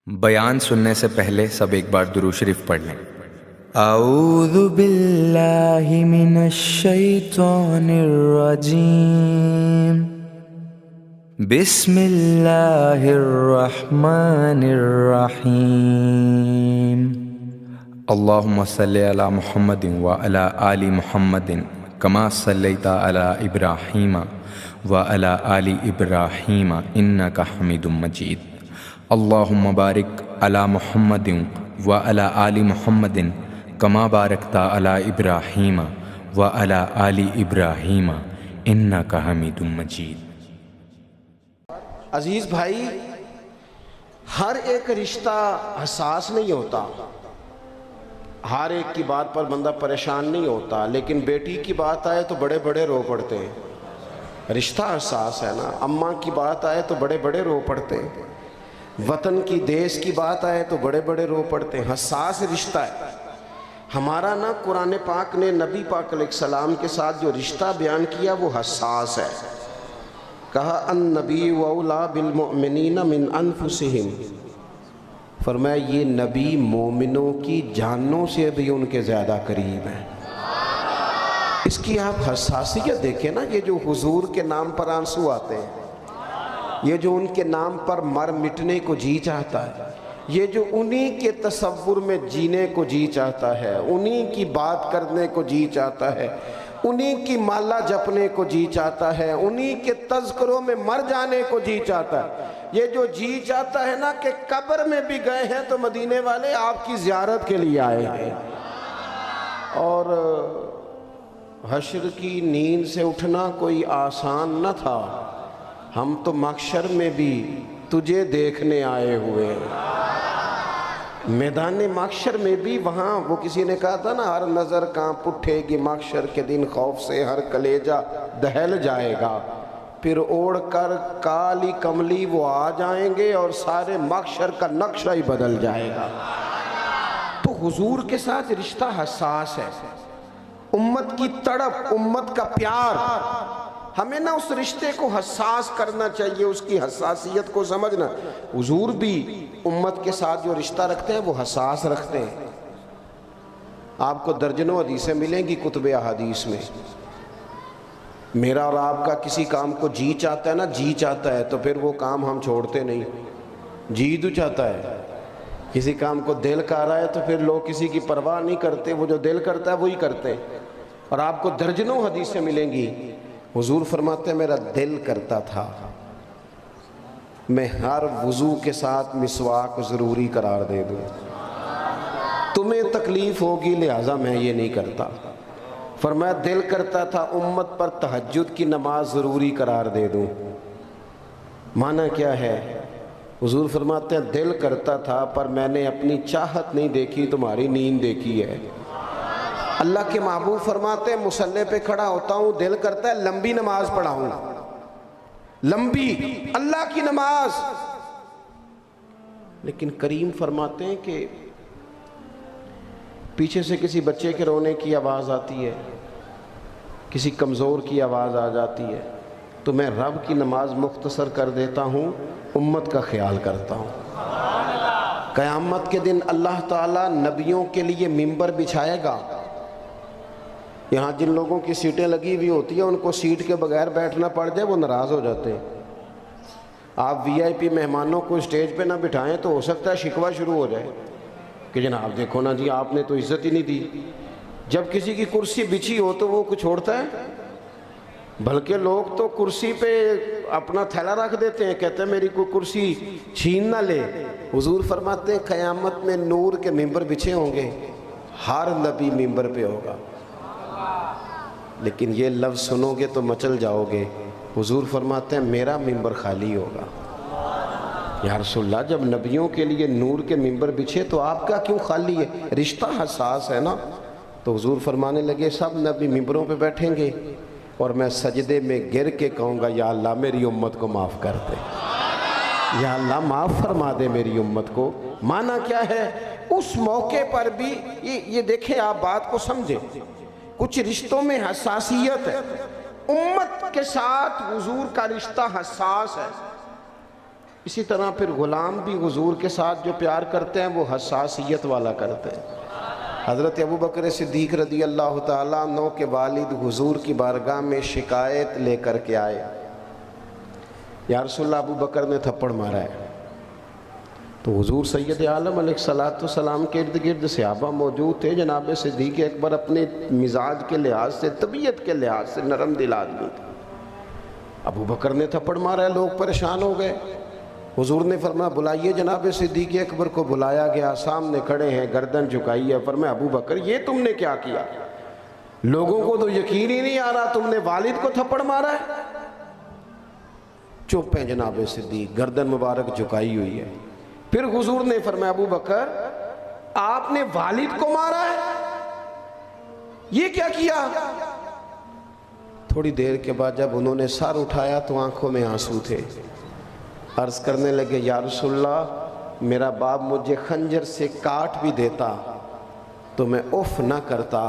بیان سننے سے پہلے سب ایک بار درود شریف پڑھ لیں۔ اعوذ باللہ من الشیطان الرجیم، بسم اللہ الرحمن الرحیم، اللہم صلی علی محمد وعلی آل محمد کما صلیت علی ابراہیم وعلی آل ابراہیم انک حمید مجید، اللہم بارک علی محمد وعلی آل محمد کما بارکت علی ابراہیم وعلی آل ابراہیم انک حمید مجید۔ عزیز بھائی، ہر ایک رشتہ حساس نہیں ہوتا، ہر ایک کی بات پر بندہ پریشان نہیں ہوتا، لیکن بیٹی کی بات آئے تو بڑے بڑے رو پڑتے ہیں۔ رشتہ حساس ہے نا، اماں کی بات آئے تو بڑے بڑے رو پڑتے ہیں، وطن کی دیس کی بات آئے تو بڑے بڑے رو پڑتے ہیں۔ حساس رشتہ ہے ہمارا نا۔ قرآن پاک نے نبی پاک علیہ السلام کے ساتھ جو رشتہ بیان کیا وہ حساس ہے۔ کہا النبی اولیٰ بالمؤمنین من انفسہم، فرمایا یہ نبی مومنوں کی جانوں سے بھی ان کے زیادہ قریب ہیں۔ اس کی آپ حساسیت دیکھیں نا، یہ جو حضور کے نام پر آنسو آتے ہیں، یہ جو ان کے نام پر مر مٹنے کو جی چاہتا ہے، یہ جو انہی کے تصور میں جینے کو جی چاہتا ہے، انہی کی بات کرنے کو جی چاہتا ہے، انہی کی مالا جپنے کو جی چاہتا ہے، انہی کے تذکروں میں مر جانے کو جی چاہتا ہے، یہ جو جی چاہتا ہے نا کہ قبر میں بھی گئے ہیں تو مدینے والے آپ کی زیارت کے لیے آئے ہیں۔ اور حشر کی نیند سے اٹھنا کوئی آسان نہ تھا، ہم تو محشر میں بھی تجھے دیکھنے آئے ہوئے ہیں۔ میدان محشر میں بھی وہاں وہ کسی نے کہا تھا نا، ہر نظر کانپ اٹھے گی محشر کے دن خوف سے، ہر کلیجہ دہل جائے گا، پھر اوڑھ کر کالی کملی وہ آ جائیں گے اور سارے محشر کا نقشہ ہی بدل جائے گا۔ تو حضور کے ساتھ رشتہ حساس ہے، امت کی تڑپ، امت کا پیار، ہمیں نا اس رشتے کو حساس کرنا چاہیے، اس کی حساسیت کو سمجھنا۔ حضور بھی امت کے ساتھ جو رشتہ رکھتے ہیں وہ حساس رکھتے ہیں۔ آپ کو درجنوں حدیثیں ملیں گی کتب احادیث میں، میرا اور آپ کا کسی کام کو جی چاہتا ہے نا، جی چاہتا ہے تو پھر وہ کام ہم چھوڑتے نہیں، جی تو چاہتا ہے۔ کسی کام کو دل کر رہا ہے تو پھر لوگ کسی کی پرواہ نہیں کرتے، وہ جو دل کرتا ہے وہی کرتے ہیں۔ اور آپ کو درجنوں حدیثیں ملیں گی، حضور فرماتے ہیں میرا دل کرتا تھا میں ہر وضو کے ساتھ مسواک ضروری قرار دے دوں، تمہیں تکلیف ہوگی لہٰذا میں یہ نہیں کرتا۔ فرمایا دل کرتا تھا امت پر تہجد کی نماز ضروری قرار دے دوں۔ معنی کیا ہے؟ حضور فرماتے ہیں دل کرتا تھا پر میں نے اپنی چاہت نہیں دیکھی، تمہاری نیند دیکھی ہے۔ اللہ کے محبوب فرماتے ہیں مصلی پہ کھڑا ہوتا ہوں، دل کرتا ہے لمبی نماز پڑھاؤں، لمبی اللہ کی نماز، لیکن کریم فرماتے ہیں کہ پیچھے سے کسی بچے کے رونے کی آواز آتی ہے، کسی کمزور کی آواز آ جاتی ہے تو میں رب کی نماز مختصر کر دیتا ہوں، امت کا خیال کرتا ہوں۔ قیامت کے دن اللہ تعالیٰ نبیوں کے لیے ممبر بچھائے گا۔ یہاں جن لوگوں کی سیٹیں لگی ہوئی ہوتی ہیں ان کو سیٹ کے بغیر بیٹھنا پڑ جائے وہ ناراض ہو جاتے ہیں۔ آپ وی آئی پی مہمانوں کو اسٹیج پہ نہ بٹھائیں تو ہو سکتا ہے شکوہ شروع ہو جائے کہ جناب دیکھو نا جی آپ نے تو عزت ہی نہیں دی۔ جب کسی کی کرسی بچھی ہو تو وہ کچھ چھوڑتا ہے؟ بلکہ لوگ تو کرسی پہ اپنا تھیلا رکھ دیتے ہیں، کہتے ہیں میری کوئی کرسی چھین نہ لے۔ حضور فرماتے ہیں قیامت میں نور کے ممبر بچھے ہوں گے، ہر نبی ممبر پہ ہوگا، لیکن یہ لفظ سنو گے تو مچل جاؤ گے۔ حضور فرماتے ہیں میرا ممبر خالی ہوگا۔ یا رسول اللہ جب نبیوں کے لیے نور کے ممبر بچھے تو آپ کا کیوں خالی ہے؟ رشتہ حساس ہے نا۔ تو حضور فرمانے لگے سب نبی ممبروں پہ بیٹھیں گے اور میں سجدے میں گر کے کہوں گا یا اللہ میری امت کو معاف کر دے، یا اللہ معاف فرما دے میری امت کو۔ معنی کیا ہے؟ اس موقع پر بھی یہ دیکھیں، آپ بات کو سمجھیں، کچھ رشتوں میں حساسیت ہے، امت کے ساتھ حضور کا رشتہ حساس ہے۔ اسی طرح پھر غلام بھی حضور کے ساتھ جو پیار کرتے ہیں وہ حساسیت والا کرتے ہیں۔ حضرت ابو بکر صدیق رضی اللہ تعالیٰ عنہ کے والد حضور کی بارگاہ میں شکایت لے کر کے آئے، یا رسول اللہ ابو بکر نے تھپڑ مارا ہے۔ تو حضور سید عالم علیہ السلام کے ارد گرد صحابہ موجود تھے۔ جناب صدیق اکبر اپنے مزاج کے لحاظ سے، طبیعت کے لحاظ سے نرم دل آدمی تھے۔ ابو بکر نے تھپڑ مارا ہے، لوگ پریشان ہو گئے۔ حضور نے فرمایا بلائیے جناب صدیق اکبر کو۔ بلایا گیا، سامنے کھڑے ہیں، گردن جھکائی ہے۔ فرمایا ابو بکر یہ تم نے کیا کیا؟ لوگوں کو تو یقین ہی نہیں آ رہا تم نے والد کو تھپڑ مارا ہے۔ چپ ہیں جناب صدیق، گردن مبارک جھکائی ہوئی ہے۔ پھر حضور نے فرمایا ابو بکر آپ نے والد کو مارا ہے، یہ کیا کیا؟ تھوڑی دیر کے بعد جب انہوں نے سر اٹھایا تو آنکھوں میں آنسو تھے۔ عرض کرنے لگے یا رسول اللہ میرا باپ مجھے خنجر سے کاٹ بھی دیتا تو میں اف نہ کرتا،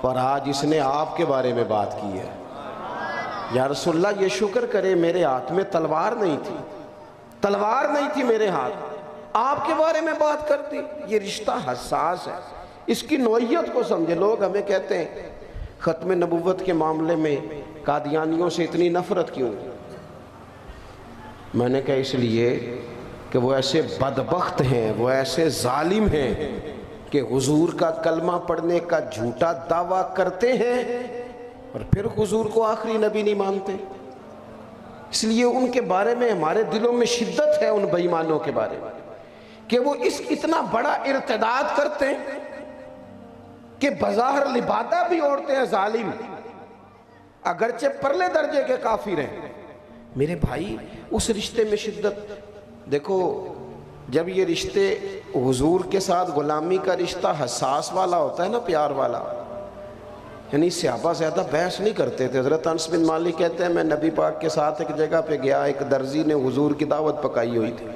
اور آج اس نے آپ کے بارے میں بات کی ہے۔ یا رسول اللہ یہ شکر کرے میرے ہاتھ میں تلوار نہیں تھی، تلوار نہیں تھی میرے ہاتھ، آپ کے بارے میں بات کرتی۔ یہ رشتہ حساس ہے، اس کی نوعیت کو سمجھے۔ لوگ ہمیں کہتے ہیں ختم نبوت کے معاملے میں قادیانیوں سے اتنی نفرت کیوں؟ میں نے کہا اس لیے کہ وہ ایسے بدبخت ہیں، وہ ایسے ظالم ہیں کہ حضور کا کلمہ پڑھنے کا جھوٹا دعویٰ کرتے ہیں اور پھر حضور کو آخری نبی نہیں مانتے۔ اس لیے ان کے بارے میں ہمارے دلوں میں شدت ہے، ان بے ایمانوں کے بارے میں، کہ وہ اتنا بڑا ارتداد کرتے ہیں کہ بظاہر لبادہ بھی اوڑھتے ہیں ظالم، اگرچہ پرلے درجے کے کافر ہیں۔ میرے بھائی اس رشتے میں شدت دیکھو، جب یہ رشتے حضور کے ساتھ غلامی کا رشتہ حساس والا ہوتا ہے نا، پیار والا، یعنی صحابہ زیادہ بحث نہیں کرتے تھے۔ حضرت انس بن مالک کہتے ہیں میں نبی پاک کے ساتھ ایک جگہ پہ گیا، ایک درزی نے حضور کی دعوت پکائی ہوئی تھی۔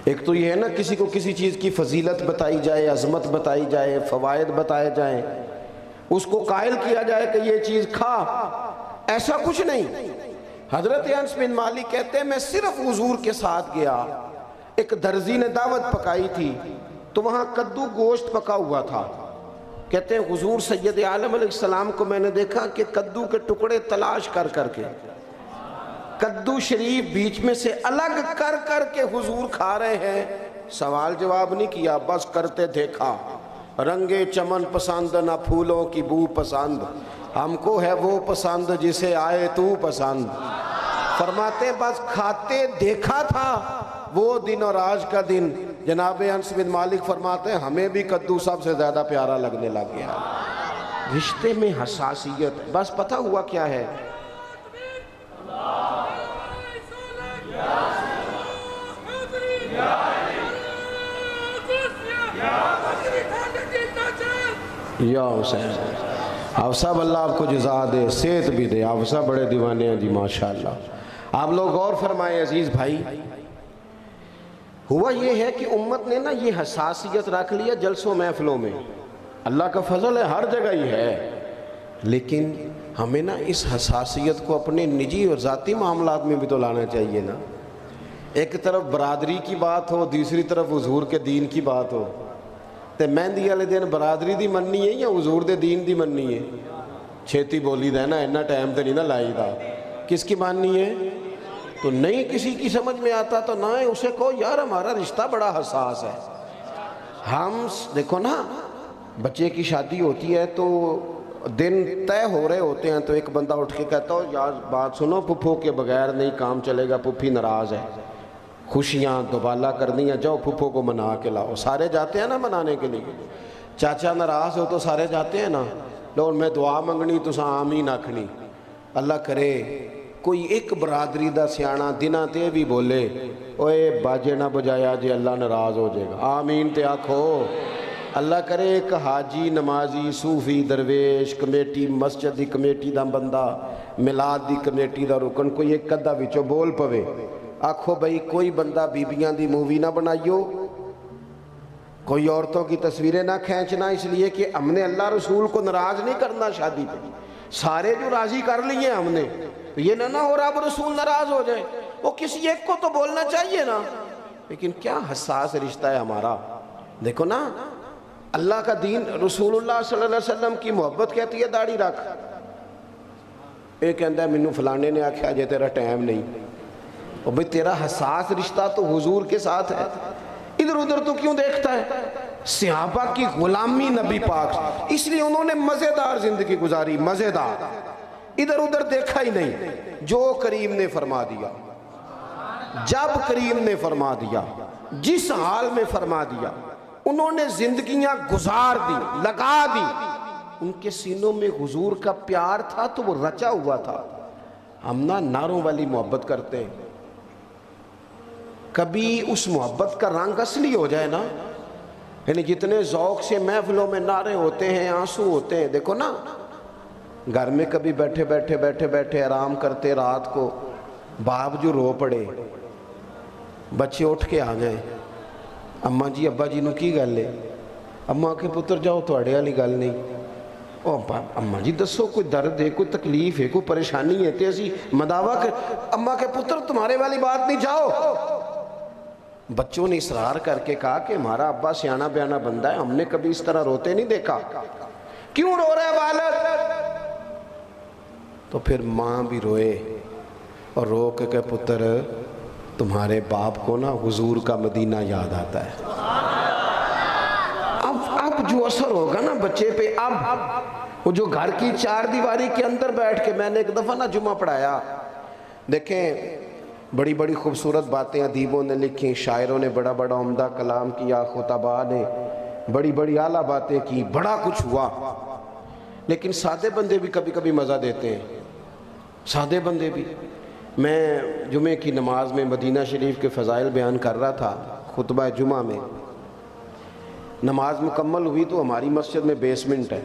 ایک تو یہ ہے نا کسی کو کسی چیز کی فضیلت بتائی جائے، عظمت بتائی جائے، فوائد بتائے جائیں، اس کو قائل کیا جائے کہ یہ چیز کھا، ایسا کچھ نہیں۔ حضرت انس بن مالک کہتے ہیں میں صرف حضور کے ساتھ گیا، ایک درزی نے دعوت پکائی تھی تو وہاں کدو گوشت پکا ہوا تھا۔ کہتے ہیں حضور سید عالم علیہ السلام کو میں نے دیکھا کہ کدو کے ٹکڑے تلاش کر کر کے، کدو شریف بیچ میں سے الگ کر کر کے حضور کھا رہے ہیں۔ سوال جواب نہیں کیا، بس کرتے دیکھا۔ رنگے چمن پسند نہ پھولوں کی بو پسند، ہم کو ہے وہ پسند جسے آئے تو پسند۔ فرماتے ہیں بس کھاتے دیکھا تھا وہ دن اور آج کا دن۔ جناب انس بن مالک فرماتے ہیں ہمیں بھی کدو سب سے زیادہ پیارا لگنے لگ گیا۔ رشتے میں حساسیت، بس پتہ ہوا کیا ہے، یا حسین آپ صاحب اللہ آپ کو جزا دے، صحت بھی دے، آپ صاحب بڑے دیوانے ہیں جی ماشاءاللہ۔ آپ لوگ غور فرمائیں عزیز بھائی، ہوا یہ ہے کہ امت نے نا یہ حساسیت رکھ لیا جلسوں محفلوں میں، اللہ کا فضل ہے ہر جگہ ہی ہے، لیکن ہمیں نا اس حساسیت کو اپنے نجی اور ذاتی معاملات میں بھی تو لانا چاہیے نا۔ ایک طرف برادری کی بات ہو، دوسری طرف حضور کے دین کی بات ہو، تے مہندی والے دن برادری دی مننی ہے یا حضور دے دین دی مننی ہے؟ چھیتی بولی دینا اینا ٹائم تے نہیں نہ لائی دا، کس کی ماننی ہے؟ تو نہیں کسی کی سمجھ میں آتا تو نہ اسے کہو یار ہمارا رشتہ بڑا حساس ہے۔ ہم دیکھو نا بچے کی شادی ہوتی ہے تو دن طے ہو رہے ہوتے ہیں تو ایک بندہ اٹھ کے کہتا ہو یار بات سنو، پھپھو کے بغیر نہیں کام چلے گا، پھپھی ناراض ہے، خوشیاں دوبالا کرنی ہیں، جاؤ پھپھو کو منا کے لاؤ۔ سارے جاتے ہیں نا منانے کے لیے، چاچا ناراض ہو تو سارے جاتے ہیں نا۔ لو میں دعا منگنی تو آمین آکھنی، اللہ کرے کوئی ایک برادری دا سیانا دنہ تے بھی بولے اوے باجے نہ بجایا جے اللہ ناراض ہو جائے گا، آمین تے آکھو۔ اللہ کرے ایک حاجی نمازی صوفی درویش کمیٹی مسجد دی کمیٹی دا بندہ میلاد دی کمیٹی دا رکن کوئی ایک قدہ وچوں بول پوے، آکھو بھئی کوئی بندہ بیبیاں دی مووی نہ بنائیو، کوئی عورتوں کی تصویریں نہ کھینچنا، اس لیے کہ ہم نے اللہ رسول کو ناراض نہیں کرنا شادی پہ، سارے جو راضی کر لیے ہم نے، تو یہ نہ ہو رب رسول ناراض ہو جائے۔ وہ کسی ایک کو تو بولنا چاہیے نا. لیکن کیا حساس رشتہ ہے ہمارا. دیکھو نا, اللہ کا دین, رسول اللہ صلی اللہ علیہ وسلم کی محبت کہتی ہے داڑھی رکھ. ایک کہتا ہے مینو فلانے نے آکھیا جے تیرا ٹائم نہیں. اور بھئی تیرا حساس رشتہ تو حضور کے ساتھ ہے, ادھر ادھر تو کیوں دیکھتا ہے؟ صحابہ کی غلامی نبی پاک, اس لیے انہوں نے مزیدار زندگی گزاری, مزیدار, ادھر ادھر دیکھا ہی نہیں. جو کریم نے فرما دیا, جب کریم نے فرما دیا, جس حال میں فرما دیا, انہوں نے زندگیاں گزار دی, لگا دی. ان کے سینوں میں حضور کا پیار تھا تو وہ رچا ہوا تھا. ہم نا نعروں والی محبت کرتے ہیں. کبھی اس محبت کا رنگ اصلی ہو جائے نا, یعنی جتنے ذوق سے محفلوں میں نعرے ہوتے ہیں, آنسو ہوتے ہیں. دیکھو نا, گھر میں کبھی بیٹھے آرام کرتے رات کو, باپ جو رو پڑے, بچے اٹھ کے آ جائیں, اماں جی ابا جی نو کی گل ہے؟ اماں کے پتر جاؤ تواڈے والی گل نہیں. او اماں جی دسو کوئی درد ہے, کوئی تکلیف ہے, کوئی پریشانی ہے, تے اسی مداوا کر, اماں کے پتر تمہارے والی بات نہیں, جاؤ. بچوں نے اصرار کر کے کہا کہ ہمارا ابا سیانا بیانا بندہ ہے, ہم نے کبھی اس طرح روتے نہیں دیکھا. کیوں رو رہے والد؟ تو پھر ماں بھی روئے اور رو کے کہ پتر تمہارے باپ کو نا حضور کا مدینہ یاد آتا ہے. اب جو اثر ہوگا نا بچے پہ, اب وہ جو گھر کی چار دیواری کے اندر بیٹھ کے, میں نے ایک دفعہ نا جمعہ پڑھایا, دیکھیں بڑی بڑی خوبصورت باتیں ادیبوں نے لکھی, شاعروں نے بڑا بڑا عمدہ کلام کیا, خطباء نے بڑی بڑی اعلیٰ باتیں کی, بڑا کچھ ہوا. لیکن سادے بندے بھی کبھی کبھی مزہ دیتے ہیں, سادے بندے بھی. میں جمعے کی نماز میں مدینہ شریف کے فضائل بیان کر رہا تھا, خطبہ جمعہ میں. نماز مکمل ہوئی تو ہماری مسجد میں بیسمنٹ ہے.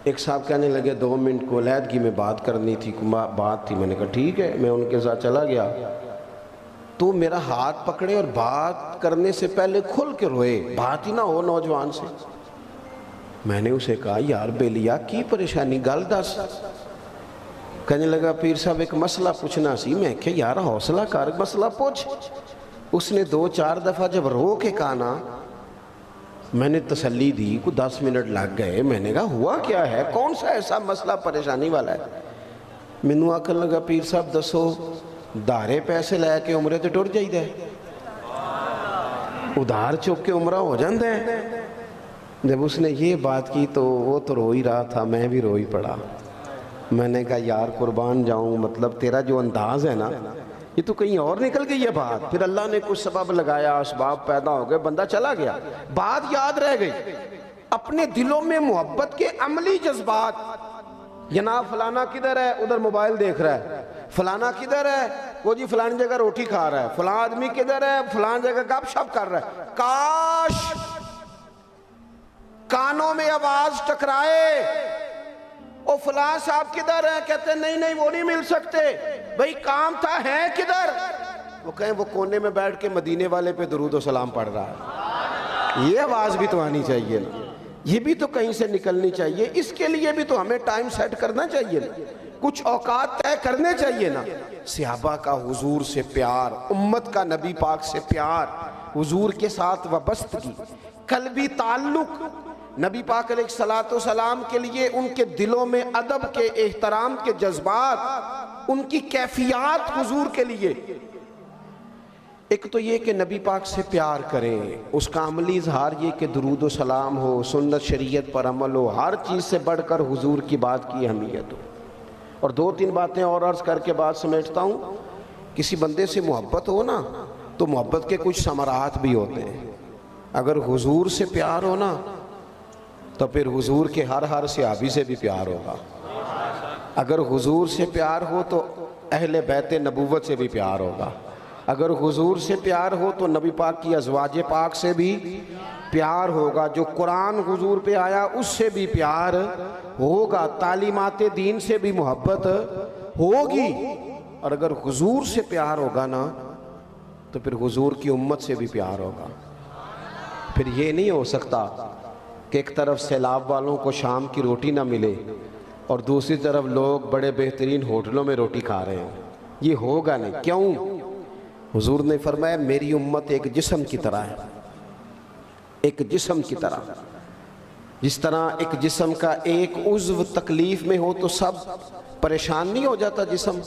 ایک صاحب کہنے لگے 2 منٹ کو علیحدگی میں بات کرنی تھی, بات تھی. میں نے کہا ٹھیک ہے, میں ان کے ساتھ چلا گیا. تو میرا ہاتھ پکڑے اور بات کرنے سے پہلے کھل کے روئے, بات ہی نہ ہو نوجوان سے. میں نے اسے کہا یار بیلیا کی پریشانی, گل دس. کہنے لگا پیر صاحب ایک مسئلہ پوچھنا سی. میں کہ یار حوصلہ کر, مسئلہ پوچھ. اس نے 2-4 دفعہ جب رو کے کہا نا, میں نے تسلی دی, کو 10 منٹ لگ گئے. میں نے کہا ہوا کیا ہے, کون سا ایسا مسئلہ پریشانی والا ہے؟ مینوں آکھن لگا پیر صاحب دسو دھارے پیسے لے کے عمرے تے ٹر جائیدا ہے, ادھار چک کے عمرہ ہو جاندہ ہے. جب اس نے یہ بات کی تو وہ تو رو ہی رہا تھا, میں بھی رو ہی پڑا. میں نے کہا یار قربان جاؤں, مطلب تیرا جو انداز ہے نا یہ تو کہیں اور نکل گئی ہے بات. پھر اللہ نے کچھ سبب لگایا, اسباب پیدا ہو گئے, بندہ چلا گیا, بات یاد رہ گئی. اپنے دلوں میں محبت کے عملی جذبات, جناب فلانا کدھر ہے, ادھر موبائل دیکھ رہا ہے. فلانا کدھر ہے, وہ جی فلانی جگہ روٹی کھا رہا ہے. فلاں آدمی کدھر ہے, فلان جگہ گپ شپ کر رہا ہے. کاش کانوں میں آواز ٹکرائے, او فلاں صاحب کدھر ہیں؟ کہتے ہیں نہیں وہ نہیں مل سکتے. بھئی کام تھا, ہے کدھر؟ وہ کہیں وہ کونے میں بیٹھ کے مدینے والے پہ درود و سلام پڑھ رہا ہے. یہ آواز بھی تو آنی چاہیے نا, یہ بھی تو کہیں سے نکلنی چاہیے. اس کے لیے بھی تو ہمیں ٹائم سیٹ کرنا چاہیے نا, کچھ اوقات طے کرنے چاہیے نا. صحابہ کا حضور سے پیار, امت کا نبی پاک سے پیار, حضور کے ساتھ وابستگی, قلبی تعلق, نبی پاک علیہ السلام کے لیے ان کے دلوں میں ادب کے, احترام کے جذبات, ان کی کیفیات حضور کے لیے. ایک تو یہ کہ نبی پاک سے پیار کریں, اس کا عملی اظہار یہ کہ درود و سلام ہو, سنت شریعت پر عمل ہو, ہر چیز سے بڑھ کر حضور کی بات کی اہمیت ہو. اور 2-3 باتیں اور عرض کر کے بات سمیٹتا ہوں. کسی بندے سے محبت ہو نا تو محبت کے کچھ ثمرات بھی ہوتے ہیں. اگر حضور سے پیار ہو نا تو پھر حضور کے ہر صحابی سے بھی پیار ہوگا. اگر حضور سے پیار ہو تو اہل بیت نبوت سے بھی پیار ہوگا. اگر حضور سے پیار ہو تو نبی پاک کی ازواج پاک سے بھی پیار ہوگا. جو قرآن حضور پہ آیا اس سے بھی پیار ہوگا. تعلیمات دین سے بھی محبت ہوگی. اور اگر حضور سے پیار ہوگا نا تو پھر حضور کی امت سے بھی پیار ہوگا. پھر یہ نہیں ہو سکتا کہ ایک طرف سیلاب والوں کو شام کی روٹی نہ ملے اور دوسری طرف لوگ بڑے بہترین ہوٹلوں میں روٹی کھا رہے ہیں. یہ ہوگا نہیں. کیوں؟ حضور نے فرمایا میری امت ایک جسم کی طرح ہے، ایک جسم کی طرح. جس طرح ایک جسم کا ایک عضو تکلیف میں ہو تو سب پریشان نہیں ہو جاتا جسم.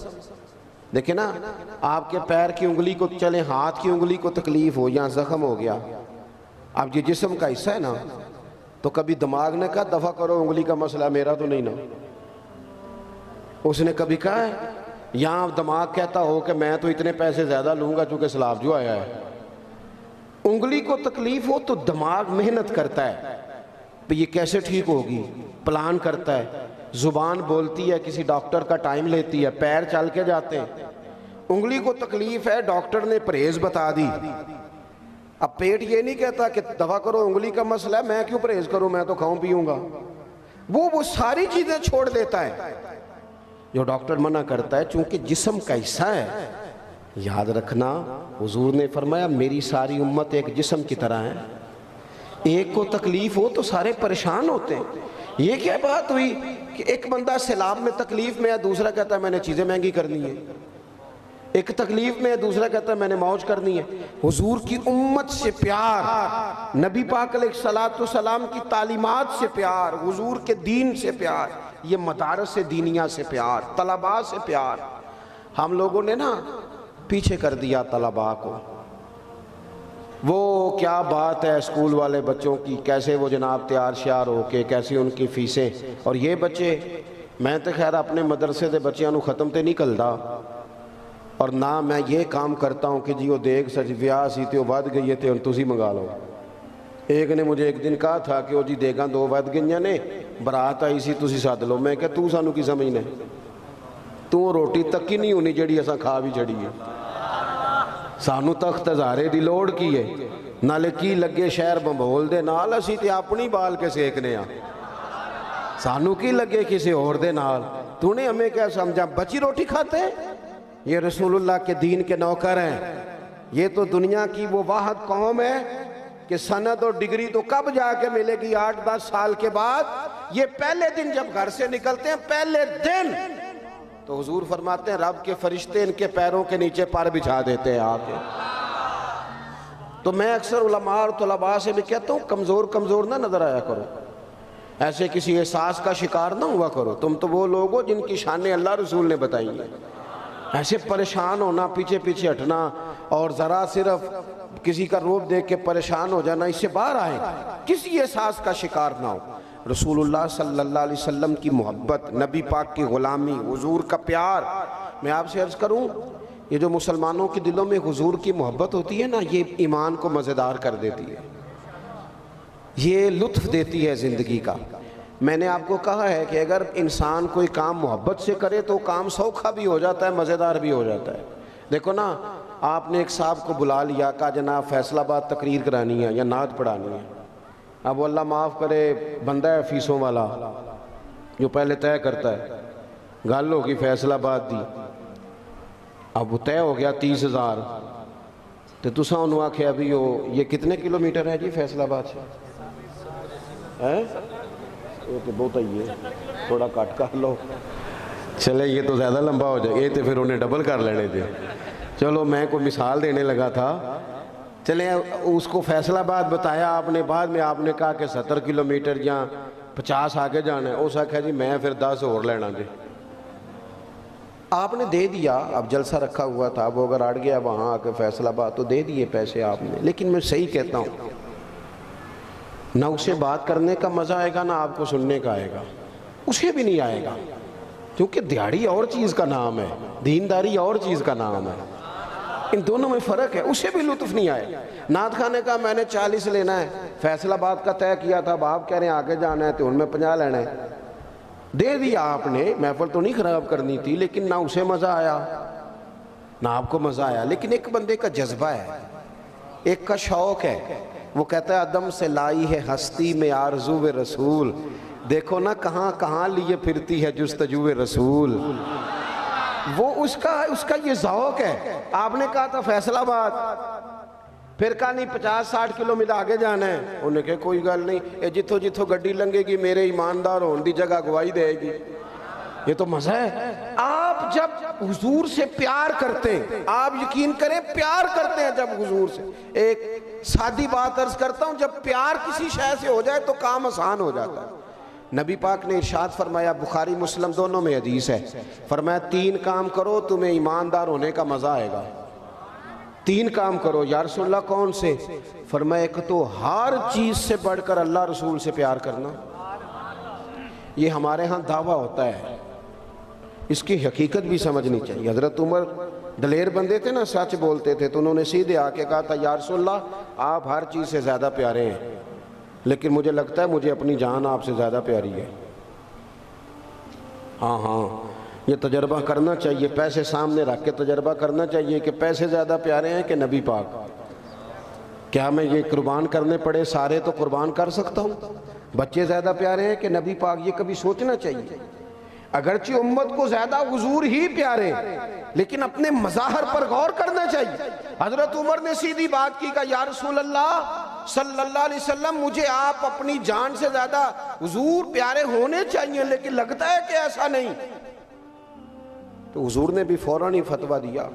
دیکھیں نا، آپ کے پیر کی انگلی کو چلیں، ہاتھ کی انگلی کو تکلیف ہو، یہاں زخم ہو گیا، اب یہ جسم کا حصہ ہے نا، تو کبھی دماغ نے کہا دفع کرو انگلی کا مسئلہ میرا تو نہیں نا. اس نے کبھی کہا ہے؟ یہاں دماغ کہتا ہو کہ میں تو اتنے پیسے زیادہ لوں گا چونکہ سلاف جو آیا ہے. انگلی کو تکلیف ہو تو دماغ محنت کرتا ہے، یہ کیسے ٹھیک ہوگی، پلان کرتا ہے. زبان بولتی ہے، کسی ڈاکٹر کا ٹائم لیتی ہے، پیر چل کے جاتے ہیں. انگلی کو تکلیف ہے، ڈاکٹر نے پرہیز بتا دی. اب پیٹ یہ نہیں کہتا کہ دوا کرو انگلی کا مسئلہ ہے، میں کیوں پرہیز کروں، میں تو کھاؤں پیوں گا. وہ ساری چیزیں چھوڑ دیتا ہے جو ڈاکٹر منع کرتا ہے، چونکہ جسم کا حصہ ہے. یاد رکھنا، حضور نے فرمایا میری ساری امت ایک جسم کی طرح ہے، ایک کو تکلیف ہو تو سارے پریشان ہوتے ہیں. یہ کیا بات ہوئی کہ ایک بندہ سیلاب میں تکلیف میں ہے، دوسرا کہتا ہے میں نے چیزیں مہنگی کرنی ہے. ایک تکلیف میں ہے، دوسرا کہتا ہے میں نے موج کرنی ہے. حضور کی امت سے پیار، نبی پاک علیہ الصلوۃ والسلام کی تعلیمات سے پیار، حضور کے دین سے پیار، یہ مدارس دینیہ سے پیار، طلباء سے پیار. ہم لوگوں نے نا پیچھے کر دیا طلباء کو. وہ کیا بات ہے اسکول والے بچوں کی، کیسے وہ جناب تیار شیار ہو کے، کیسی ان کی فیسیں. اور یہ بچے، میں تو خیر اپنے مدرسے دے بچیاں نو ختم تے نہیں کلدا، اور نہ میں یہ کام کرتا ہوں کہ جی وہ دیکھ سچ ویاہ سی تے وہ ود گئی ہے تے تسی منگا لو. ایک نے مجھے ایک دن کہا تھا کہ وہ جی دیگاں دو ود گئیاں نے، برات آئی سی تسی سد لو. میں کہا تو سانو کی سمجھنا ہے، تو روٹی تک ہی نہیں ہونی جڑی اساں کھا بھی چڑی ہے. سانو تخت ہزارے دی لوڑ کی ہے، نالے کی لگے شہر بمبول دے نال، اسی تے اپنی بال کے سیکنے ہاں. سانو کی لگے کسی اور دے نال، تو نے ہمیں کیا سمجھا بچی روٹی کھاتے ہیں؟ یہ رسول اللہ کے دین کے نوکر ہیں. یہ تو دنیا کی وہ واحد قوم ہے کہ سند اور ڈگری تو کب جا کے ملے گی؟ 8-10 سال کے بعد. یہ پہلے دن جب گھر سے نکلتے ہیں، پہلے دن تو حضور فرماتے ہیں رب کے فرشتے ان کے پیروں کے نیچے پر بچھا دیتے ہیں آ کے. تو میں اکثر علماء اور طلباء سے بھی کہتا ہوں کمزور نہ نظر آیا کرو، ایسے کسی احساس کا شکار نہ ہوا کرو. تم تو وہ لوگ ہو جن کی شانیں اللہ رسول نے بتائی ہیں. ایسے پریشان ہونا، پیچھے ہٹنا، اور ذرا صرف کسی کا روپ دیکھ کے پریشان ہو جانا، اس سے باہر آئے، کسی احساس کا شکار نہ ہو. رسول اللہ صلی اللہ علیہ وسلم کی محبت، نبی پاک کی غلامی، حضور کا پیار. میں آپ سے عرض کروں، یہ جو مسلمانوں کے دلوں میں حضور کی محبت ہوتی ہے نا، یہ ایمان کو مزیدار کر دیتی ہے، یہ لطف دیتی ہے زندگی کا. میں نے آپ کو کہا ہے کہ اگر انسان کوئی کام محبت سے کرے تو کام سوکھا بھی ہو جاتا ہے، مزیدار بھی ہو جاتا ہے. دیکھو نا، آپ نے ایک صاحب کو بلا لیا، کہا جناب فیصل آباد تقریر کرانی ہے یا نعت پڑھانی ہے. اب وہ اللہ معاف کرے بندہ ہے فیسوں والا جو پہلے طے کرتا ہے. گل ہوگی فیصل آباد دی، اب وہ طے ہو گیا 30,000. تو تساں انہوں آکھیا بھی یہ کتنے کلومیٹر ہے جی فیصل آباد سے؟ یہ تو بہت ہی ہے، تھوڑا کٹ کر لو. چلے یہ تو زیادہ لمبا ہو جائے، یہ تو پھر انہیں ڈبل کر لینے تھے. چلو میں کوئی مثال دینے لگا تھا. چلیں اس کو فیصل آباد بتایا آپ نے، بعد میں آپ نے کہا کہ 70 کلومیٹر یا 50 آگے جانا ہے. اس آکھا جی میں پھر 10 اور لینا جی. آپ نے دے دیا، اب جلسہ رکھا ہوا تھا، وہ اگر اڑ گیا وہاں آ کے فیصل آباد تو دے دیے پیسے آپ نے. لیکن میں صحیح کہتا ہوں، نہ اسے بات کرنے کا مزہ آئے گا، نہ آپ کو سننے کا آئے گا. اسے بھی نہیں آئے گا، کیونکہ دیہڑی اور چیز کا نام ہے، دینداری اور چیز کا نام ہے. ان دونوں میں فرق ہے. اسے بھی لطف نہیں آئے. نعت خواہ نے کہا میں نے 40 لینا ہے، فیصل آباد کا طے کیا تھا، اب آپ کہہ رہے ہیں آگے جانا ہے تو ان میں 50 لینا ہے. دے دیا آپ نے، محفل تو نہیں خراب کرنی تھی، لیکن نہ اسے مزہ آیا نہ آپ کو مزہ آیا. لیکن ایک بندے کا جذبہ ہے، ایک کا شوق ہے. وہ کہتا ہے عدم سے لائی ہے ہستی میں آرزو رسول، دیکھو نا کہاں کہاں لیے پھرتی ہے جستجو رسول. وہ اس کا یہ ذوق ہے. آپ نے کہا تھا فیصل آباد، پھر کہا نہیں 50-60 کلومیٹر آگے جانا ہے. انہوں نے کہا کوئی گل نہیں، یہ جتھوں گڈی لنگے گی میرے ایماندار ہون دی جگہ گواہی دے گی. یہ تو مزہ ہے. آپ آپ جب حضور سے پیار کرتے ہیں، آپ یقین کریں پیار کرتے ہیں جب حضور سے، ایک سادی بات عرض کرتا ہوں، جب پیار کسی شے سے ہو جائے تو کام آسان ہو جاتا ہے۔ نبی پاک نے ارشاد فرمایا، بخاری مسلم دونوں میں حدیث ہے، فرمایا 3 کام کرو تمہیں ایماندار ہونے کا مزہ آئے گا۔ 3 کام کرو۔ یا رسول اللہ کون سے؟ فرمایا ایک تو ہر چیز سے بڑھ کر اللہ رسول سے پیار کرنا۔ یہ ہمارے ہاں دعویٰ ہوتا ہے، اس کی حقیقت بھی سمجھنی چاہیے۔ حضرت عمر دلیر بندے تھے نا، سچ بولتے تھے، تو انہوں نے سیدھے آ کے کہا تھا، یا رسول اللہ آپ ہر چیز سے زیادہ پیارے ہیں، لیکن مجھے لگتا ہے مجھے اپنی جان آپ سے زیادہ پیاری ہے۔ ہاں یہ تجربہ کرنا چاہیے، پیسے سامنے رکھ کے تجربہ کرنا چاہیے کہ پیسے زیادہ پیارے ہیں کہ نبی پاک۔ کیا میں یہ قربان کرنے پڑے سارے تو قربان کر سکتا ہوں؟ بچے زیادہ پیارے ہیں کہ نبی پاک؟ یہ کبھی سوچنا چاہیے۔ اگرچہ امت کو زیادہ حضور ہی پیارے، لیکن اپنے مظاہر پر غور کرنا چاہیے۔ حضرت عمر نے سیدھی بات کی، کہا یا رسول اللہ صلی اللہ علیہ وسلم مجھے آپ اپنی جان سے زیادہ حضور پیارے ہونے چاہیے، لیکن لگتا ہے کہ ایسا نہیں۔ تو حضور نے بھی فوراً ہی فتویٰ دیا،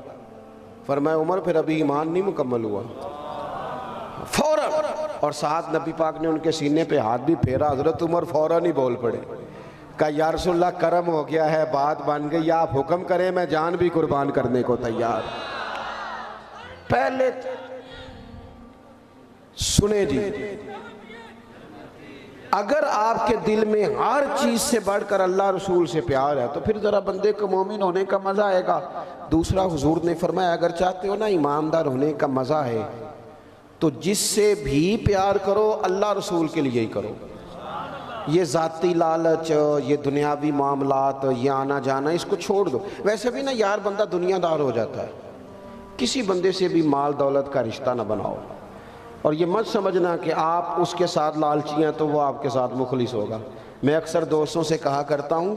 فرمایا عمر پھر ابھی ایمان نہیں مکمل ہوا، فوراً۔ اور ساتھ نبی پاک نے ان کے سینے پہ ہاتھ بھی پھیرا، حضرت عمر فوراً ہی بول پڑے، کہا یا رسول اللہ کرم ہو گیا ہے، بات بن گئی، آپ حکم کریں میں جان بھی قربان کرنے کو تیار۔ پہلے سنیں جی، اگر آپ کے دل میں ہر چیز سے بڑھ کر اللہ رسول سے پیار ہے تو پھر ذرا بندے کو مومن ہونے کا مزہ آئے گا۔ دوسرا حضور نے فرمایا اگر چاہتے ہو نا ایماندار ہونے کا مزہ ہے تو جس سے بھی پیار کرو اللہ رسول کے لیے ہی کرو۔ یہ ذاتی لالچ، یہ دنیاوی معاملات، یہ آنا جانا، اس کو چھوڑ دو۔ ویسے بھی نا یار بندہ دنیا دار ہو جاتا ہے، کسی بندے سے بھی مال دولت کا رشتہ نہ بناؤ، اور یہ مت سمجھنا کہ آپ اس کے ساتھ لالچی ہیں تو وہ آپ کے ساتھ مخلص ہوگا۔ میں اکثر دوستوں سے کہا کرتا ہوں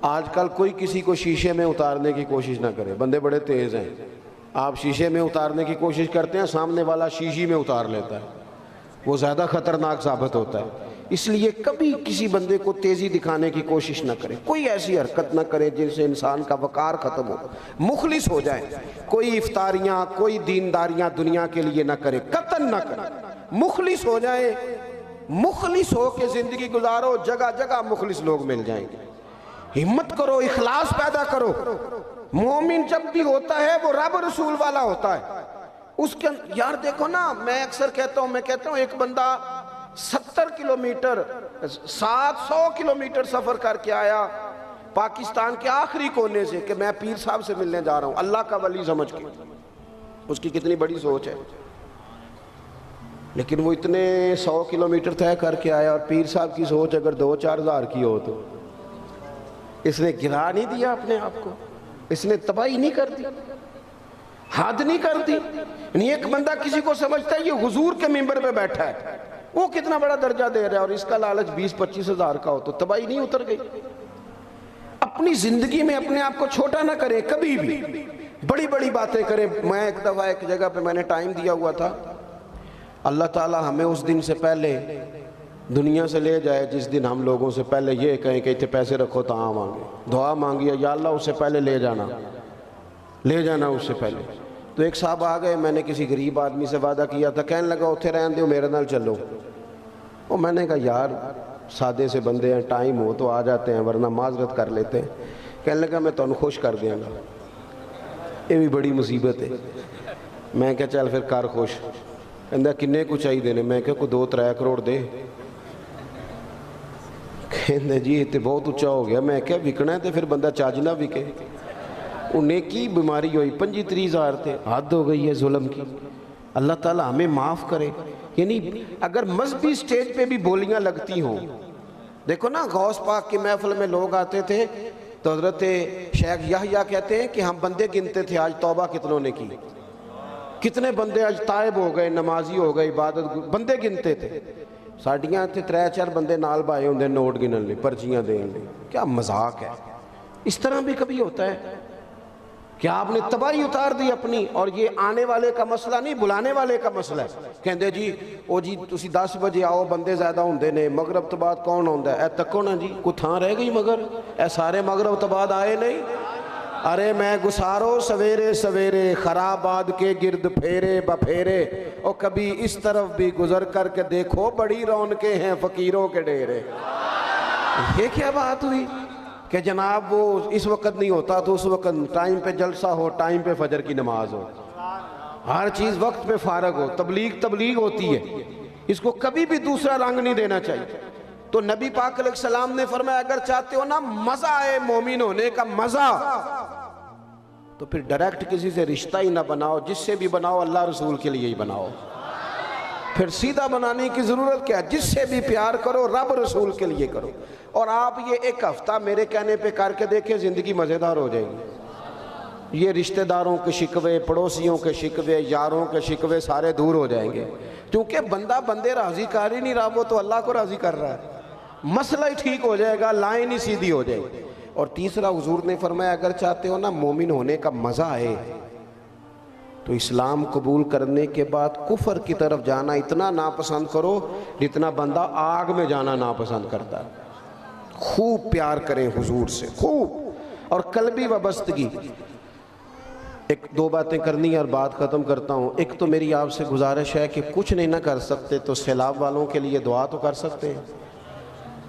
آج کل کوئی کسی کو شیشے میں اتارنے کی کوشش نہ کرے، بندے بڑے تیز ہیں۔ آپ شیشے میں اتارنے کی کوشش کرتے ہیں، سامنے والا شیشی میں اتار لیتا ہے، وہ زیادہ خطرناک ثابت ہوتا ہے۔ اس لیے کبھی کسی بندے کو تیزی دکھانے کی کوشش نہ کرے، کوئی ایسی حرکت نہ کرے جن سے انسان کا وقار ختم ہو، مخلص ہو جائے۔ کوئی افطاریاں، کوئی دینداریاں دنیا کے لیے نہ کرے، قطعاً نہ کرے، مخلص ہو جائے۔ مخلص ہو کے زندگی گزارو، جگہ جگہ مخلص لوگ مل جائیں گے۔ ہمت کرو، اخلاص پیدا کرو۔ مومن جب بھی ہوتا ہے وہ رب رسول والا ہوتا ہے۔ اس کے یار دیکھو نا، میں اکثر کہتا ہوں ایک بندہ 70 کلومیٹر 700 کلومیٹر سفر کر کے آیا پاکستان کے آخری کونے سے کہ میں پیر صاحب سے ملنے جا رہا ہوں، اللہ کا ولی سمجھ کے۔ اس کی کتنی بڑی سوچ ہے، لیکن وہ اتنے 100 کلومیٹر طے کر کے آیا، اور پیر صاحب کی سوچ اگر 2-4 ہزار کی ہو تو اس نے گرا نہیں دیا اپنے آپ کو، اس نے تباہی نہیں کر دی، حد نہیں کر دی۔ یعنی ایک بندہ کسی کو سمجھتا ہے یہ حضور کے منبر پہ بیٹھا ہے، وہ کتنا بڑا درجہ دے رہا ہے، اور اس کا لالچ 20-25 ہزار کا ہو تو تباہی نہیں اتر گئی۔ اپنی زندگی میں اپنے آپ کو چھوٹا نہ کریں کبھی بھی، بڑی بڑی باتیں کریں۔ میں ایک دفعہ ایک جگہ پہ میں نے ٹائم دیا ہوا تھا، اللہ تعالیٰ ہمیں اس دن سے پہلے دنیا سے لے جائے جس دن ہم لوگوں سے پہلے یہ کہیں کہ اتنے پیسے رکھو تو مانگے، دعا مانگی یا اللہ اس سے پہلے لے جانا اس سے پہلے۔ تو ایک صاحب آ گئے، میں نے کسی غریب آدمی سے وعدہ کیا تھا، کہنے لگا اتھے رہن دیو میرے نال چلو۔ اور میں نے کہا یار سادے سے بندے ہیں، ٹائم ہو تو آ جاتے ہیں ورنہ معذرت کر لیتے ہیں۔ کہنے لگا میں تمہیں خوش کر دیا گا، یہ بھی بڑی مصیبت ہے۔ میں کہا چل پھر کر خوش۔ کہندا کنے کو چاہیے دینے؟ میں کہا کوئی 2-3 کروڑ دے۔ کہندا جی یہ تو بہت اچھا ہو گیا۔ میں کہا وکنا ہے تو پھر بندہ چاج نہ وکے۔ انہیں کی بیماری ہوئی 25-30 ہزار تھے، حد ہو گئی ہے ظلم کی۔ اللہ تعالیٰ ہمیں معاف کرے۔ یعنی اگر مذہبی سٹیج پہ بھی بولیاں لگتی ہوں، دیکھو نا غوث پاک کی محفل میں لوگ آتے تھے تو حضرت شیخ یحییٰ کہتے ہیں کہ ہم بندے گنتے تھے آج توبہ کتنوں نے کی، کتنے بندے آج تائب ہو گئے، نمازی ہو گئے، عبادت بندے گنتے تھے۔ ساڑیاں تھے 3-4 بندے نال بائے ہوندے نوٹ گنن لے، پرچیاں دین لے۔ کیا مذاق ہے! اس طرح بھی کبھی ہوتا ہے کہ آپ نے تباہی اتار دی اپنی، اور یہ آنے والے کا مسئلہ نہیں بلانے والے کا مسئلہ ہے۔ کہندے جی او جی تسی 10 بجے آؤ، بندے زیادہ ہوندے نے، مغرب تو بعد کون ہوندا ہے؟ اے تکو نا جی کوئی تھاں رہ گئی مگر اے سارے مغرب تو بعد آئے نہیں۔ ارے میں گسارو سویرے سویرے خرابات کے گرد پھیرے بپھیرے، اور کبھی اس طرف بھی گزر کر کے دیکھو بڑی رونقیں ہیں فقیروں کے ڈیرے۔ یہ کیا بات ہوئی کہ جناب وہ اس وقت نہیں ہوتا تو اس وقت ٹائم پہ جلسہ ہو، ٹائم پہ فجر کی نماز ہو، ہر چیز وقت پہ فارغ ہو، تبلیغ ہوتی ہے، اس کو کبھی بھی دوسرا رنگ نہیں دینا چاہیے۔ تو نبی پاک علیہ السلام نے فرمایا اگر چاہتے ہو نا مزہ آئے مومن ہونے کا مزہ، تو پھر ڈائریکٹ کسی سے رشتہ ہی نہ بناؤ، جس سے بھی بناؤ اللہ رسول کے لیے ہی بناؤ۔ پھر سیدھا بنانے کی ضرورت کیا؟ جس سے بھی پیار کرو رب رسول کے لیے کرو۔ اور آپ یہ ایک ہفتہ میرے کہنے پہ کر کے دیکھیں، زندگی مزیدار ہو جائے گی۔ یہ رشتہ داروں کے شکوے، پڑوسیوں کے شکوے، یاروں کے شکوے سارے دور ہو جائیں گے، کیونکہ بندہ بندے راضی کر ہی نہیں رہا، وہ تو اللہ کو راضی کر رہا ہے۔ مسئلہ ہی ٹھیک ہو جائے گا، لائن ہی سیدھی ہو جائے گی۔ اور تیسرا حضور نے فرمایا اگر چاہتے ہو نا مومن ہونے کا مزہ آئے، تو اسلام قبول کرنے کے بعد کفر کی طرف جانا اتنا ناپسند کرو جتنا بندہ آگ میں جانا ناپسند کرتا ہے۔ خوب پیار کریں حضور سے، خوب، اور قلبی وابستگی۔ ایک دو باتیں کرنی ہیں اور بات ختم کرتا ہوں۔ ایک تو میری آپ سے گزارش ہے کہ کچھ نہیں نہ کر سکتے تو سیلاب والوں کے لیے دعا تو کر سکتے ہیں۔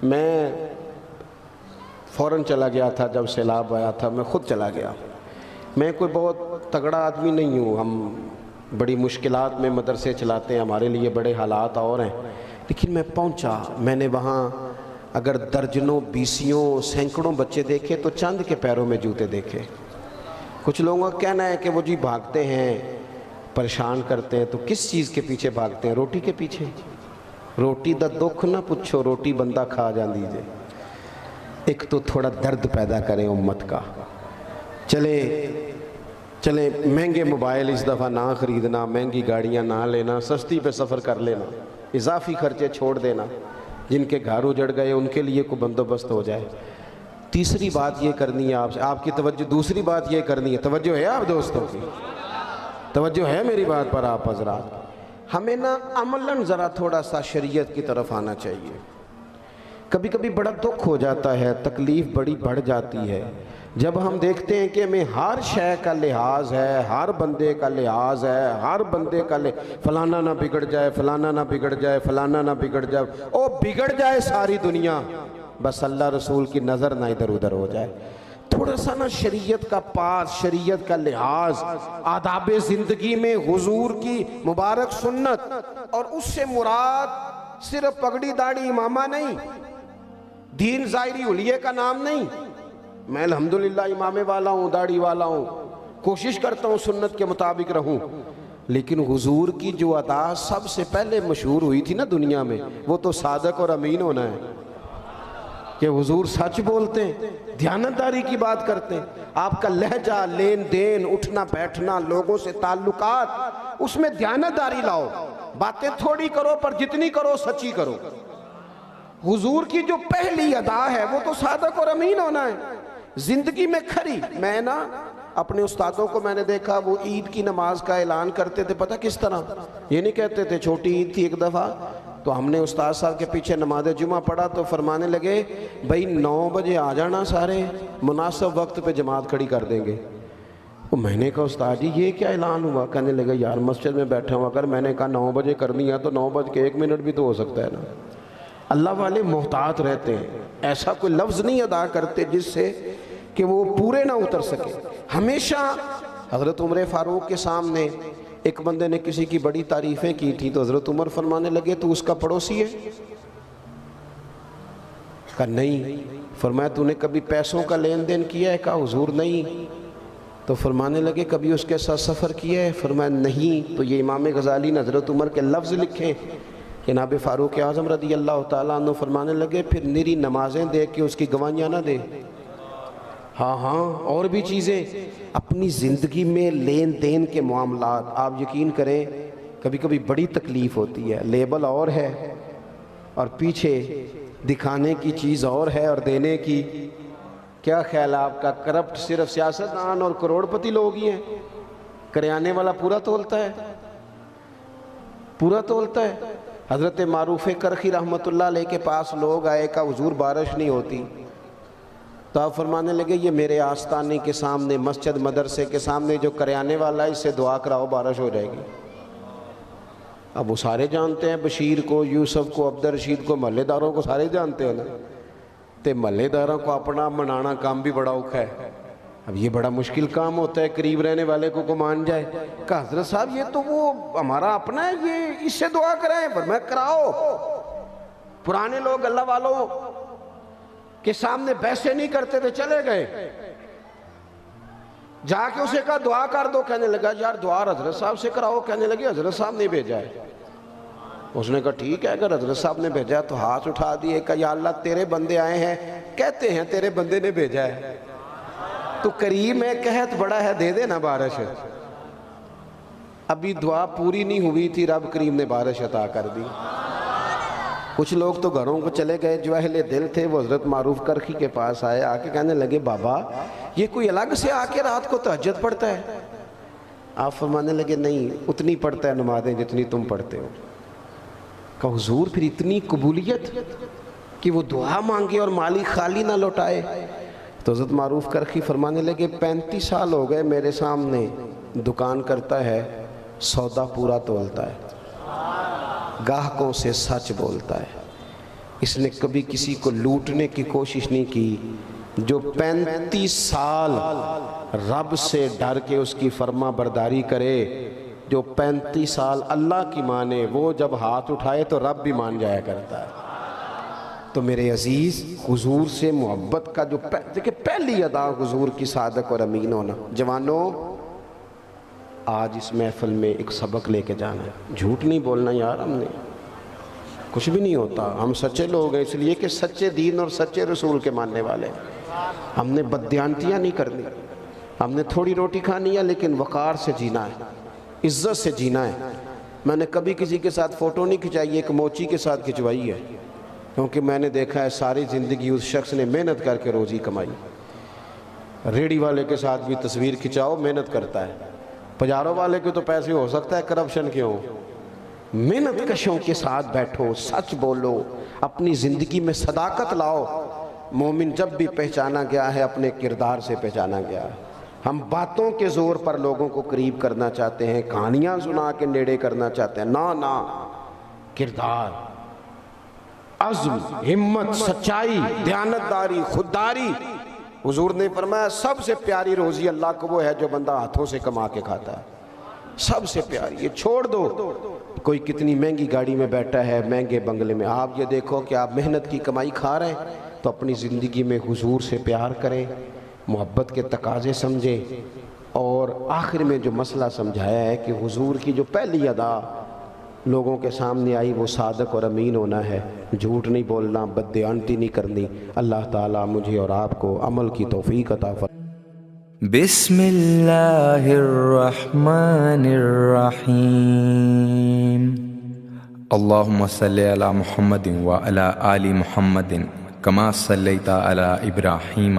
میں فوراً چلا گیا تھا جب سیلاب آیا تھا، میں خود چلا گیا۔ میں کوئی بہت تگڑا آدمی نہیں ہوں، ہم بڑی مشکلات میں مدرسے چلاتے ہیں، ہمارے لیے بڑے حالات اور ہیں، لیکن میں پہنچا، میں نے وہاں اگر درجنوں بیسیوں سینکڑوں بچے دیکھے تو چند کے پیروں میں جوتے دیکھے۔ کچھ لوگوں کا کہنا ہے کہ وہ جی بھاگتے ہیں، پریشان کرتے ہیں، تو کس چیز کے پیچھے بھاگتے ہیں؟ روٹی کے پیچھے۔ روٹی دا دکھ نہ پوچھو، روٹی بندہ کھا جان دیجئے۔ ایک تو تھوڑا درد پیدا کریں امت کا۔ چلیں مہنگے موبائل اس دفعہ نہ خریدنا، مہنگی گاڑیاں نہ لینا، سستی پہ سفر کر لینا، اضافی خرچے چھوڑ دینا، جن کے گھر اجڑ گئے ان کے لیے کوئی بندوبست ہو جائے۔ تیسری بات یہ کرنی ہے آپ کی توجہ، دوسری بات یہ کرنی ہے، توجہ ہے آپ دوستوں کی؟ توجہ ہے میری بات پر آپ حضرات؟ ہمیں نا عملاً ذرا تھوڑا سا شریعت کی طرف آنا چاہیے۔ کبھی کبھی بڑا دکھ ہو جاتا ہے، تکلیف بڑی بڑھ جاتی ہے جب ہم دیکھتے ہیں کہ ہمیں ہر شے کا لحاظ ہے، ہر بندے کا لحاظ ہے، ہر بندے کا فلانا نہ بگڑ جائے، فلانا نہ بگڑ جائے، فلانا نہ بگڑ جائے، او بگڑ جائے ساری دنیا، بس اللہ رسول کی نظر نہ ادھر ادھر ہو جائے۔ تھوڑا سا نا شریعت کا پاس، شریعت کا لحاظ، آداب زندگی میں حضور کی مبارک سنت، اور اس سے مراد صرف پگڑی داڑھی امامہ نہیں، دین ظاہری حلیے کا نام نہیں۔ میں الحمدللہ امامے والا ہوں، داڑھی والا ہوں، کوشش کرتا ہوں سنت کے مطابق رہوں، لیکن حضور کی جو ادا سب سے پہلے مشہور ہوئی تھی نا دنیا میں، وہ تو صادق اور امین ہونا ہے، کہ حضور سچ بولتے ہیں، دیانتداری کی بات کرتے ہیں، آپ کا لہجہ، لین دین، اٹھنا بیٹھنا، لوگوں سے تعلقات، اس میں دیانتداری لاؤ، باتیں تھوڑی کرو پر جتنی کرو سچی کرو۔ حضور کی جو پہلی ادا ہے وہ تو صادق اور امین ہونا ہے، زندگی میں کھری۔ میں نا اپنے استادوں کو میں نے دیکھا، وہ عید کی نماز کا اعلان کرتے تھے، پتہ کس طرح؟ یہ نہیں کہتے تھے، چھوٹی عید تھی ایک دفعہ تو ہم نے استاد صاحب کے پیچھے نماز جمعہ پڑھا تو فرمانے لگے بھائی 9 بجے آ جانا، سارے مناسب وقت پہ جماعت کھڑی کر دیں گے۔ میں نے کہا استاد جی یہ کیا اعلان ہوا؟ کہنے لگے یار مسجد میں بیٹھا ہوں، اگر میں نے کہا 9 بجے کرنی ہے تو 9:01 بھی تو ہو سکتا ہے نا۔ اللہ والے محتاط رہتے ہیں، ایسا کوئی لفظ نہیں ادا کرتے جس سے کہ وہ پورے نہ اتر سکے۔ ہمیشہ حضرت عمر فاروق کے سامنے ایک بندے نے کسی کی بڑی تعریفیں کی تھی تو حضرت عمر فرمانے لگے تو اس کا پڑوسی ہے؟ کہا نہیں۔ فرمایا تو نے کبھی پیسوں کا لین دین کیا ہے؟ کہا حضور نہیں۔ تو فرمانے لگے کبھی اس کے ساتھ سفر کیا ہے؟ فرمایا نہیں۔ تو یہ امام غزالی نے حضرت عمر کے لفظ لکھے، جناب فاروق اعظم رضی اللہ تعالیٰ عنہ فرمانے لگے پھر نری نمازیں دیکھ کے اس کی گواہیاں نہ دے۔ ہاں اور بھی چیزیں اپنی زندگی میں لین دین کے معاملات، آپ یقین کریں کبھی کبھی بڑی تکلیف ہوتی ہے، لیبل اور ہے اور پیچھے دکھانے کی چیز اور ہے اور دینے کی کیا خیال آپ کا؟ کرپٹ صرف سیاستدان اور کروڑ پتی لوگ ہی ہیں؟ کریانے والا پورا تولتا ہے، پورا تولتا ہے۔ حضرت معروف کرخی رحمت اللہ علیہ کے پاس لوگ آئے، کہا حضور بارش نہیں ہوتی، تو آپ فرمانے لگے یہ میرے آستانے کے سامنے مسجد مدرسے کے سامنے جو کریانے والا ہے اس سے دعا کراؤ بارش ہو جائے گی۔ اب وہ سارے جانتے ہیں، بشیر کو، یوسف کو، عبد الرشید کو، محلے داروں کو سارے جانتے ہیں نا، تے محلے داروں کو اپنا منانا کام بھی بڑا اوکھا ہے۔ اب یہ بڑا مشکل کام ہوتا ہے قریب رہنے والے کو مان جائے کہ حضرت صاحب یہ تو وہ ہمارا اپنا ہے، یہ اس سے دعا کرائیں، فرمایا کراؤ۔ پرانے لوگ اللہ والوں کے سامنے بحثیں نہیں کرتے تھے، چلے گئے، جا کے اسے کہا دعا کر دو، کہنے لگا یار دعا حضرت صاحب سے کراؤ، کہنے لگے حضرت صاحب نے بھیجا ہے۔ اس نے کہا ٹھیک ہے اگر حضرت صاحب نے بھیجا ہے تو ہاتھ اٹھا دیے، کہ یا اللہ تیرے بندے آئے ہیں، کہتے ہیں تیرے بندے نے بھیجا ہے، تو کریم ہے، قحط بڑا ہے، دے دے نا بارش۔ ابھی دعا پوری نہیں ہوئی تھی، رب کریم نے بارش عطا کر دی۔ کچھ لوگ تو گھروں کو چلے گئے، جو اہل دل تھے وہ حضرت معروف کرخی کے پاس آئے، آ کے کہنے لگے بابا یہ کوئی الگ سے آ کے رات کو تہجد پڑھتا ہے؟ آپ فرمانے لگے نہیں، اتنی پڑھتا ہے نمازیں جتنی تم پڑھتے ہو۔ کہ حضور پھر اتنی قبولیت کہ وہ دعا مانگے اور مالی خالی نہ لوٹائے؟ تو حضرت معروف کرخی فرمانے لگے 35 سال ہو گئے میرے سامنے دکان کرتا ہے، سودا پورا تولتا ہے، گاہکوں سے سچ بولتا ہے، اس نے کبھی کسی کو لوٹنے کی کوشش نہیں کی۔ جو 35 سال رب سے ڈر کے اس کی فرما برداری کرے، جو 35 سال اللہ کی مانے، وہ جب ہاتھ اٹھائے تو رب بھی مان جایا کرتا ہے۔ تو میرے عزیز، حضور سے محبت کا جو دیکھیں پہلی ادا حضور کی صادق اور امین ہونا۔ جوانوں، آج اس محفل میں ایک سبق لے کے جانا ہے، جھوٹ نہیں بولنا یار، ہم نے کچھ بھی نہیں ہوتا، ہم سچے لوگ ہیں، اس لیے کہ سچے دین اور سچے رسول کے ماننے والے ہیں۔ ہم نے بددیانتیاں نہیں کرنی، ہم نے تھوڑی روٹی کھانی ہے لیکن وقار سے جینا ہے، عزت سے جینا ہے۔ میں نے کبھی کسی کے ساتھ فوٹو نہیں کھچائی، ایک موچی کے ساتھ کھچوائی ہے، کیونکہ میں نے دیکھا ہے ساری زندگی اس شخص نے محنت کر کے روزی کمائی۔ ریڑھی والے کے ساتھ بھی تصویر کھچاؤ، محنت کرتا ہے، پجاروں والے کے تو پیسے ہو سکتا ہے کرپشن کے ہوں، محنت کشوں کے ساتھ بیٹھو، سچ بولو، اپنی زندگی میں صداقت لاؤ۔ مومن جب بھی پہچانا گیا ہے اپنے کردار سے پہچانا گیا ہے۔ ہم باتوں کے زور پر لوگوں کو قریب کرنا چاہتے ہیں، کہانیاں سنا کے نیڑے کرنا چاہتے ہیں، نہ، کردار، عزم، ہمت، سچائی، دیانتداری، خودداری۔ حضور نے فرمایا سب سے پیاری روزی اللہ کو وہ ہے جو بندہ ہاتھوں سے کما کے کھاتا ہے، سب سے پیاری۔ یہ چھوڑ دو کوئی کتنی مہنگی گاڑی میں بیٹھا ہے، مہنگے بنگلے میں، آپ یہ دیکھو کہ آپ محنت کی کمائی کھا رہے ہیں، تو اپنی زندگی میں حضور سے پیار کریں، محبت کے تقاضے سمجھیں، اور آخر میں جو مسئلہ سمجھایا ہے کہ حضور کی جو پہلی ادا لوگوں کے سامنے آئی وہ صادق اور امین ہونا ہے، جھوٹ نہیں بولنا، بددیانتی نہیں کرنی۔ اللہ تعالیٰ مجھے اور آپ کو عمل کی توفیق عطا فرمائے۔ بسم اللہ الرحمن الرحیم۔ اللہم صلی علی محمد وعلی آل محمد کما صلیت علی ابراہیم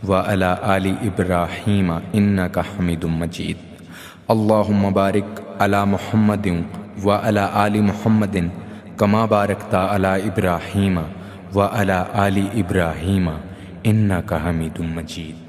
وعلی آل ابراہیم انک حمید مجید۔ اللہم بارک علی محمد وعلی آل محمد کما بارکت علی ابراہیم وعلی آل ابراہیم انک حمید مجید۔